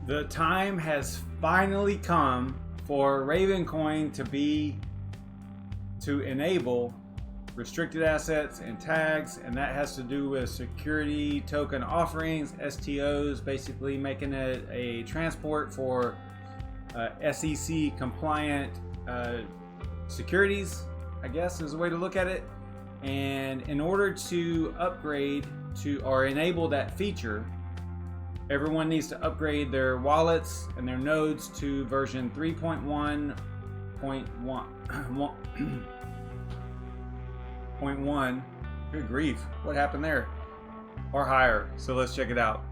The time has finally come for Ravencoin to enable restricted assets and tags, and that has to do with security token offerings, STOs, basically making it a transport for SEC compliant securities, I guess is a way to look at it. And in order to upgrade to or enable that feature, everyone needs to upgrade their wallets and their nodes to version 3.1.1. Good grief, what happened there? Or higher. So let's check it out.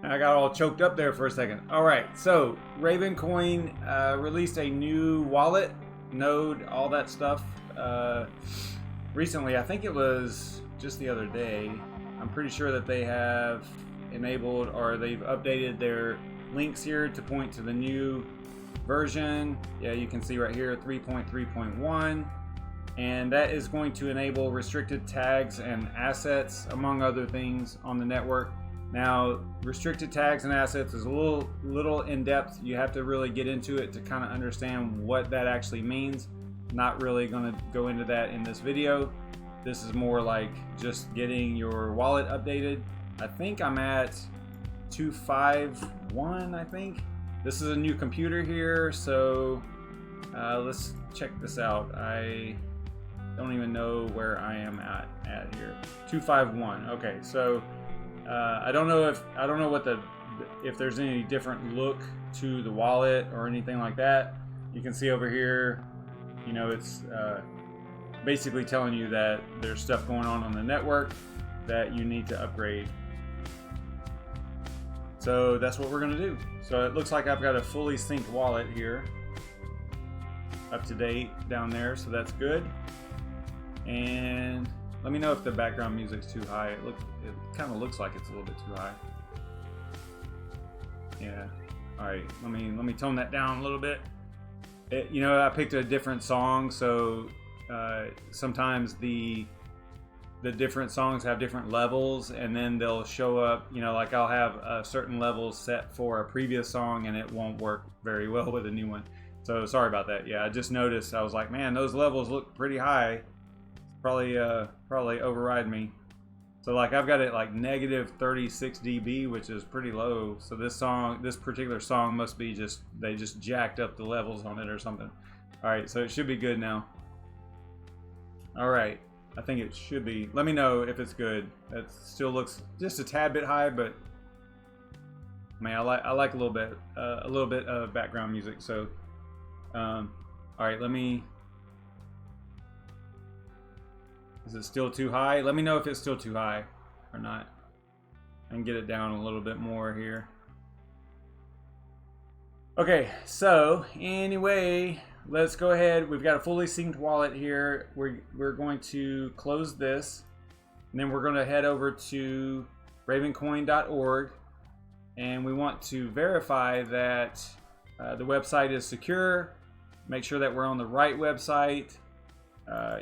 I got all choked up there for a second. All right, so Ravencoin released a new wallet, node, all that stuff recently. I think it was just the other day. I'm pretty sure that they have enabled or they've updated their links here to point to the new version. Yeah, you can see right here 3.3.1, and that is going to enable restricted tags and assets, among other things, on the network. Now, restricted tags and assets is a little in depth. You have to really get into it to kind of understand what that actually means. Not really going to go into that in this video. This is more like just getting your wallet updated. I think I'm at 251, I think. This is a new computer here, so let's check this out. I don't even know where I am at here. 251. Okay, so I don't know if there's any different look to the wallet or anything like that. You can see over here, you know, it's basically telling you that there's stuff going on the network that you need to upgrade. So that's what we're gonna do. So it looks like I've got a fully synced wallet here, up to date down there, so that's good. And let me know if the background music's too high. It kind of looks like it's a little bit too high. Yeah. All right. Let me tone that down a little bit. You know, I picked a different song, so sometimes the different songs have different levels, and then they'll show up. You know, like I'll have a certain level set for a previous song, and it won't work very well with a new one. So sorry about that. Yeah, I just noticed. I was like, man, those levels look pretty high. Probably override me. So like I've got it like negative 36 dB, which is pretty low. So this particular song must be they just jacked up the levels on it or something. All right, so it should be good now. All right, I think it should be. Let me know if it's good. It still looks just a tad bit high, but man, I like a little bit of background music. So all right, let me. Is it still too high? Let me know if it's still too high or not. I can get it down a little bit more here. Okay, so anyway, let's go ahead. We've got a fully synced wallet here. We're going to close this, and then we're going to head over to ravencoin.org, and we want to verify that the website is secure. Make sure that we're on the right website.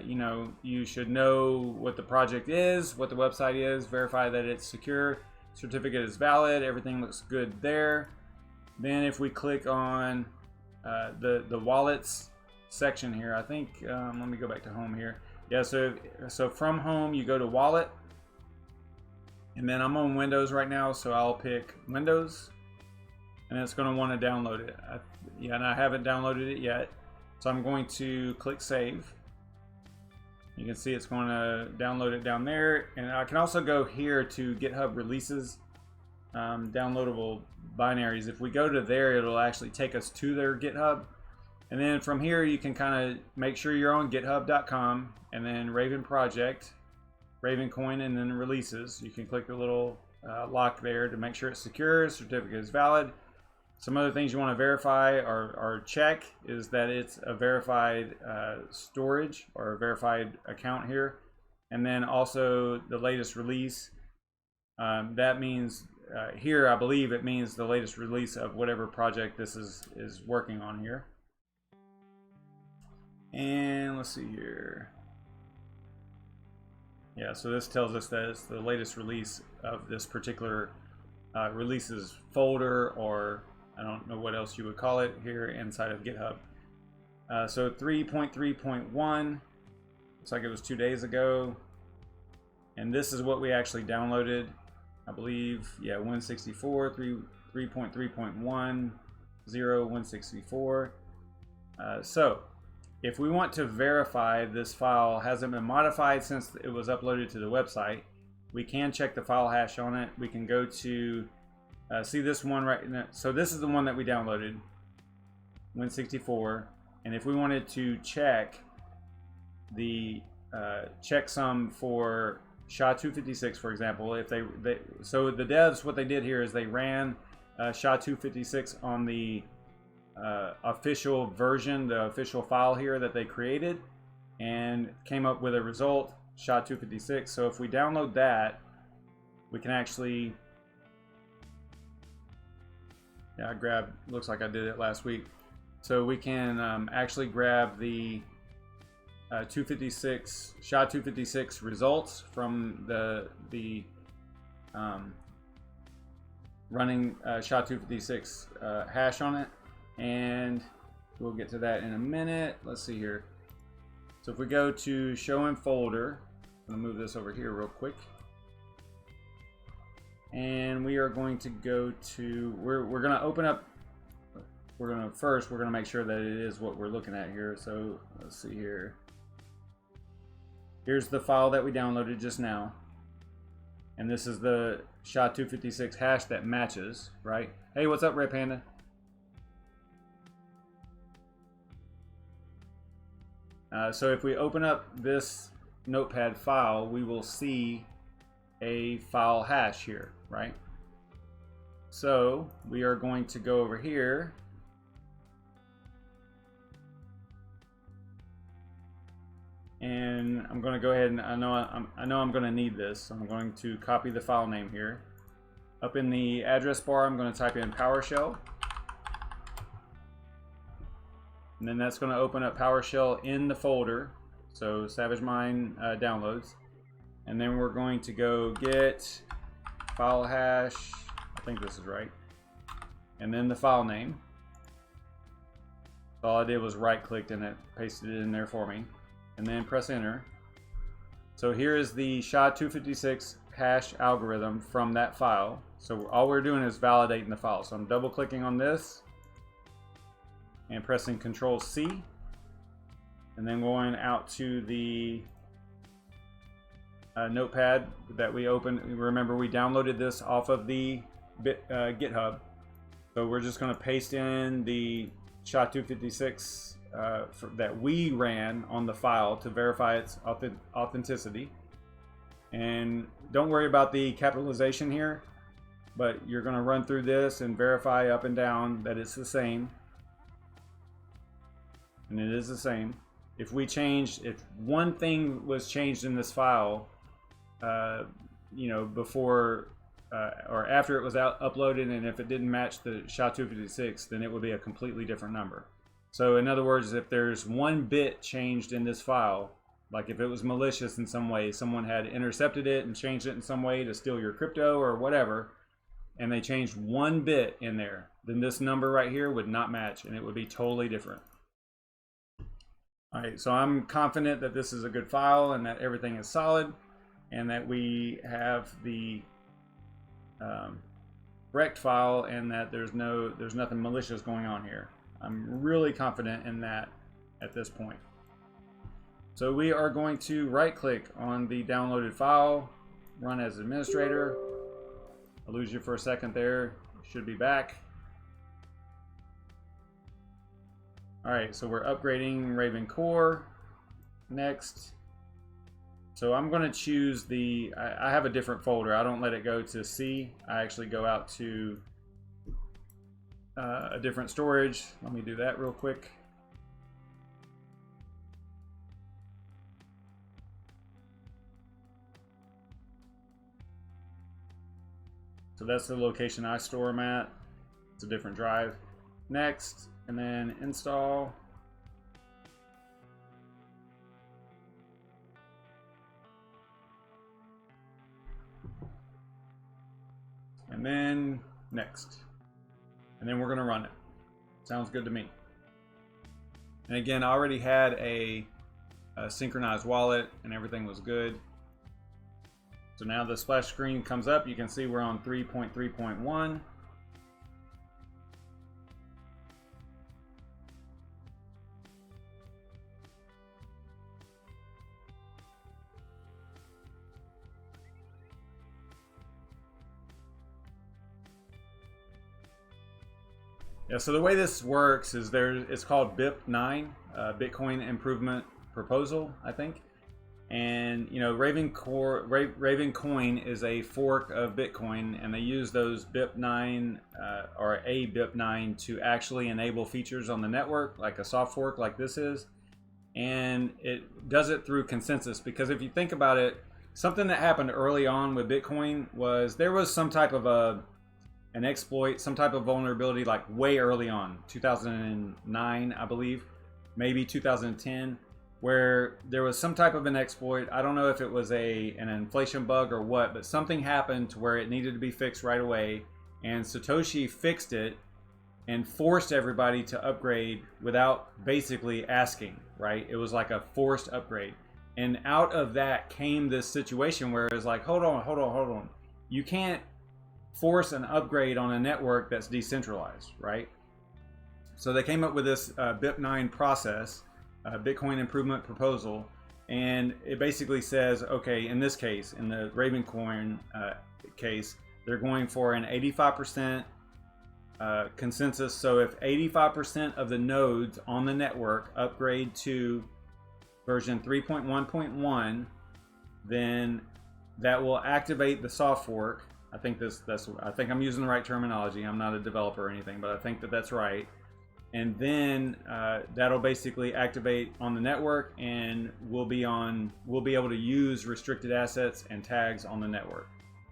You know, you should know what the project is, what the website is, verify that it's secure, certificate is valid, everything looks good there. Then if we click on the wallets section here, I think, let me go back to home here. Yeah, so from home you go to wallet, and then I'm on Windows right now, so I'll pick Windows, and it's going to want to download it. Yeah, and I haven't downloaded it yet, so I'm going to click save. You can see it's going to download it down there, and I can also go here to GitHub releases, downloadable binaries. If we go to there, it'll actually take us to their GitHub, and then from here you can kind of make sure you're on github.com, and then Raven project, Ravencoin, and then releases. You can click the little lock there to make sure it's secure, certificate is valid. Some other things you want to verify or check is that it's a verified storage or a verified account here. And then also the latest release. That means here, I believe it means the latest release of whatever project this is working on here. And let's see here. Yeah, so this tells us that it's the latest release of this particular releases folder, or I don't know what else you would call it here inside of GitHub. So 3.3.1, looks like it was 2 days ago. And this is what we actually downloaded, I believe. Yeah, 164, 3.3.1, 164. So if we want to verify this file hasn't been modified since it was uploaded to the website, we can check the file hash on it. We can go to, see this one right now. So this is the one that we downloaded, 164. And if we wanted to check the checksum for SHA-256, for example, if so the devs, what they did here is they ran SHA-256 on the official version, the official file here that they created, and came up with a result, SHA-256. So if we download that, we can actually, yeah, I grabbed, looks like I did it last week. So we can actually grab the SHA-256 results from the running SHA-256 hash on it, and we'll get to that in a minute. Let's see here. So if we go to show in folder, I'm going to move this over here real quick, and we are going to go to, we're going to open up, we're going to make sure that it is what we're looking at here. So let's see here. Here's the file that we downloaded just now, and this is the SHA-256 hash that matches, right? Hey, what's up, Red Panda? So if we open up this notepad file, we will see a file hash here, right? So we are going to go over here and I'm going to go ahead and I know I'm going to need this, so I'm going to copy the file name here. Up in the address bar, I'm going to type in PowerShell, and then that's going to open up PowerShell in the folder, so SavageMine downloads, and then we're going to go get file hash, I think this is right, and then the file name. All I did was right clicked and it pasted it in there for me, and then press enter. So here is the SHA-256 hash algorithm from that file. So all we're doing is validating the file. So I'm double clicking on this and pressing Control C, and then going out to the notepad that we opened. Remember, we downloaded this off of the GitHub. So we're just going to paste in the SHA-256 that we ran on the file to verify its authenticity. And don't worry about the capitalization here, but you're going to run through this and verify up and down that it's the same. And it is the same. If one thing was changed in this file, you know, before or after it was uploaded, and if it didn't match the SHA-256, then it would be a completely different number. So in other words, if there's one bit changed in this file, like if it was malicious in some way, someone had intercepted it and changed it in some way to steal your crypto or whatever, and they changed one bit in there, then this number right here would not match, and it would be totally different. All right, so I'm confident that this is a good file and that everything is solid, and that we have the correct file, and that there's nothing malicious going on here. I'm really confident in that at this point. So we are going to right click on the downloaded file, run as administrator. I'll lose you for a second there. Should be back. All right, so we're upgrading Raven Core. Next. So I'm going to choose the, I have a different folder. I don't let it go to C. I actually go out to a different storage. Let me do that real quick. So that's the location I store them at. It's a different drive. Next, and then install. and then next, and then we're going to run it. Sounds good to me. And again, I already had a synchronized wallet and everything was good. So now the splash screen comes up. You can see we're on 3.3.1. Yeah, so the way this works is it's called Bit9, Bitcoin Improvement Proposal, I think. And you know, Ravencoin is a fork of Bitcoin, and they use those Bit9 or a Bit9 to actually enable features on the network, like a soft fork like this is. And it does it through consensus, because if you think about it, something that happened early on with Bitcoin was there was some type of an exploit, some type of vulnerability, like way early on, 2009, I believe, maybe 2010, where there was some type of an exploit. I don't know if it was an inflation bug or what, but something happened to where it needed to be fixed right away, and Satoshi fixed it and forced everybody to upgrade without basically asking, right? It was like a forced upgrade. And out of that came this situation where it's like, hold on. You can't force an upgrade on a network that's decentralized, right? So they came up with this Bit9 process, Bitcoin Improvement Proposal, and it basically says, okay, in this case, in the Ravencoin case, they're going for an 85% consensus. So if 85% of the nodes on the network upgrade to version 3.1.1, then that will activate the soft fork. I think I think I'm using the right terminology. I'm not a developer or anything, but I think that's right. And then that'll basically activate on the network, and we'll be able to use restricted assets and tags on the network.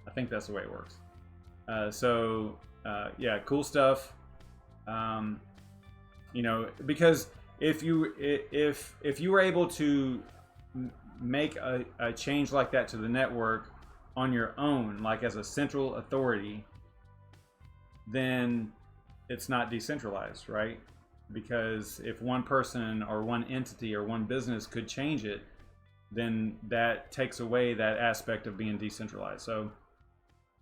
I think that's the way it works. Yeah, cool stuff. You know, because if you were able to make a change like that to the network on your own, like as a central authority, then it's not decentralized, right? Because if one person or one entity or one business could change it, then that takes away that aspect of being decentralized. So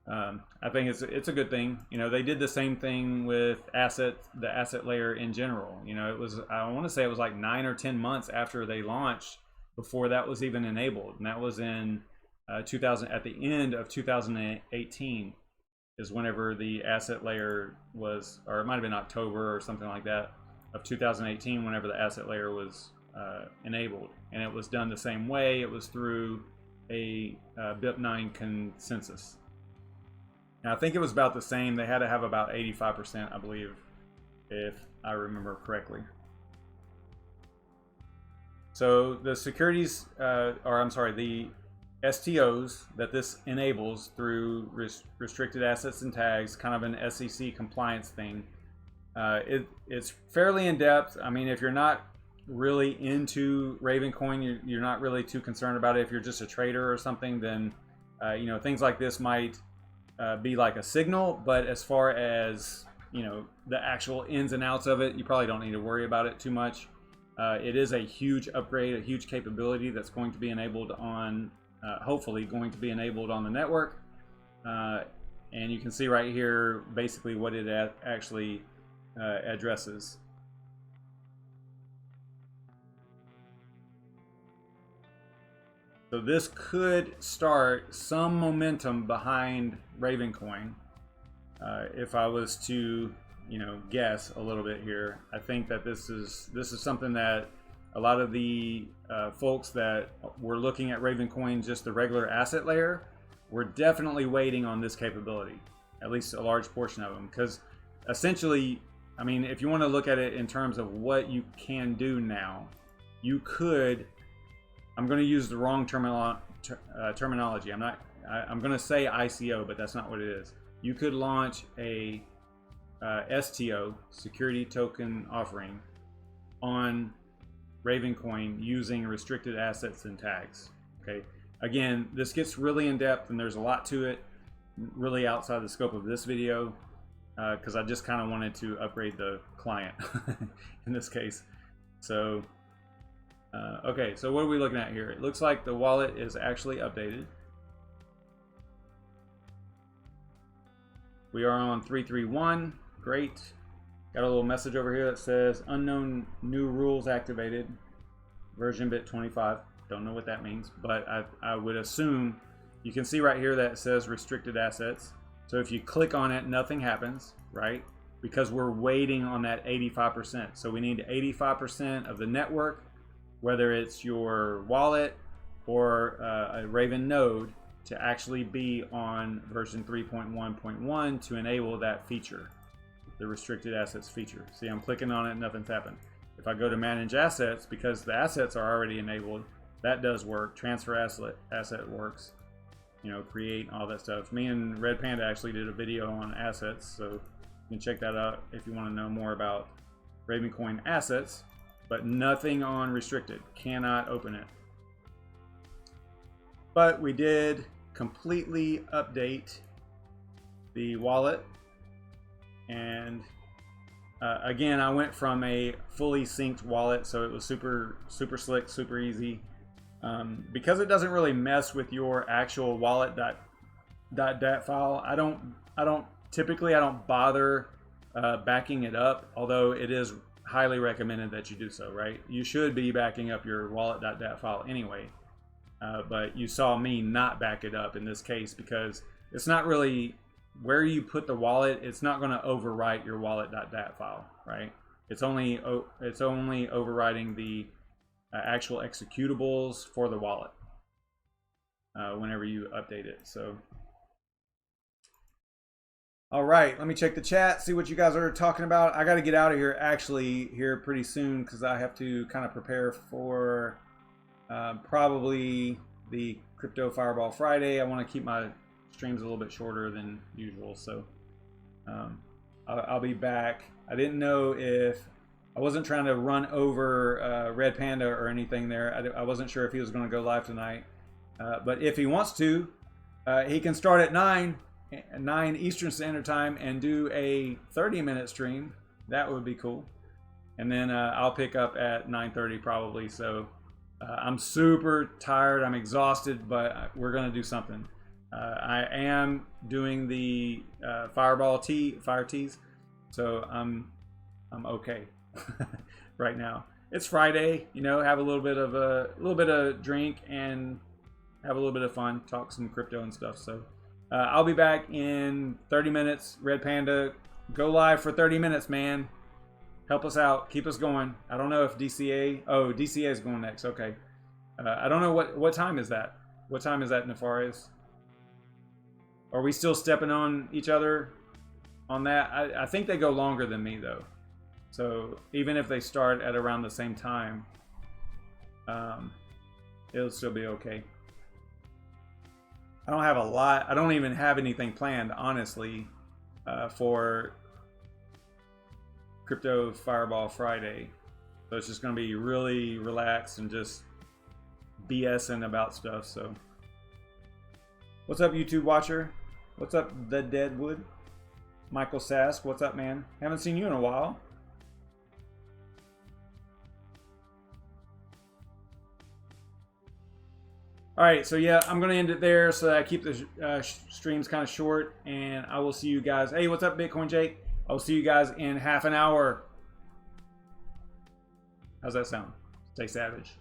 I think it's a good thing. You know, they did the same thing with the asset layer in general. You know, I want to say it was like 9 or 10 months after they launched before that was even enabled, and that was in at the end of 2018 is whenever the asset layer was, or it might have been October or something like that of 2018, whenever the asset layer was enabled, and it was done the same way. It was through a Bit9 consensus. Now I think it was about the same. They had to have about 85%, I believe, if I remember correctly. So the securities, the STOs that this enables through restricted assets and tags, kind of an SEC compliance thing. It's fairly in depth. I mean, if you're not really into Ravencoin, you're not really too concerned about it. If you're just a trader or something, then you know, things like this might be like a signal. But as far as, you know, the actual ins and outs of it, you probably don't need to worry about it too much. It is a huge upgrade, a huge capability that's going to be enabled on, hopefully going to be enabled on the network. And you can see right here basically what it actually addresses. So this could start some momentum behind Ravencoin. If I was to, you know, guess a little bit here, I think that this is something that a lot of the folks that were looking at Ravencoin, just the regular asset layer, were definitely waiting on this capability, at least a large portion of them. Because essentially, I mean, if you want to look at it in terms of what you can do now, you could, I'm going to use the wrong terminology. I'm going to say ICO, but that's not what it is. You could launch a STO, security token offering, on Ravencoin using restricted assets and tags. Okay. Again, this gets really in depth and there's a lot to it. really outside the scope of this video, because I just kind of wanted to upgrade the client in this case. So okay, so what are we looking at here? It looks like the wallet is actually updated. We are on 331. Great. Got a little message over here that says unknown new rules activated, version bit 25. Don't know what that means, but I would assume you can see right here that it says restricted assets. So if you click on it, nothing happens, right? Because we're waiting on that 85%. So we need 85% of the network, whether it's your wallet or a Raven node, to actually be on version 3.1.1 to enable that feature, the restricted assets feature. See, I'm clicking on it, nothing's happened. If I go to manage assets, because the assets are already enabled, that does work. Transfer asset works. You know, create, all that stuff. Me and Red Panda actually did a video on assets, so you can check that out if you want to know more about Ravencoin assets, but nothing on restricted. Cannot open it. But we did completely update the wallet, and again, I went from a fully synced wallet, so it was super slick, super easy. Because it doesn't really mess with your actual wallet.dat file. I don't typically bother backing it up, although it is highly recommended that you do so, right? You should be backing up your wallet.dat file anyway. But you saw me not back it up in this case because it's not really where you put the wallet. It's not going to overwrite your wallet.dat file, right? It's only overwriting the actual executables for the wallet whenever you update it. So, all right, let me check the chat, see what you guys are talking about. I got to get out of here actually here pretty soon because I have to kind of prepare for probably the Crypto Fireball Friday. I want to keep my streams a little bit shorter than usual, so I'll be back. I didn't know if I wasn't trying to run over Red Panda or anything there. I wasn't sure if he was going to go live tonight, but if he wants to, he can start at 9 Eastern Standard Time and do a 30-minute stream. That would be cool. And then I'll pick up at 9:30 probably. So I'm super tired. I'm exhausted, but we're going to do something. I am doing the fire teas, so I'm okay right now. It's Friday, you know, have a little bit of drink and have a little bit of fun, talk some crypto and stuff. So I'll be back in 30 minutes. Red Panda, go live for 30 minutes, man. Help us out, keep us going. I don't know if DCA, oh, DCA is going next. Okay. I don't know what time is that. What time is that, Nefarious? Are we still stepping on each other on that? I think they go longer than me though. So even if they start at around the same time, it'll still be okay. I don't have a lot. I don't even have anything planned, honestly, for Crypto Fireball Friday. So it's just going to be really relaxed and just BSing about stuff. So what's up, YouTube watcher? What's up, The Deadwood? Michael Sask, what's up, man? Haven't seen you in a while. All right, so yeah, I'm going to end it there so that I keep the streams kind of short, and I will see you guys. Hey, what's up, Bitcoin Jake? I'll see you guys in half an hour. How's that sound? Stay savage.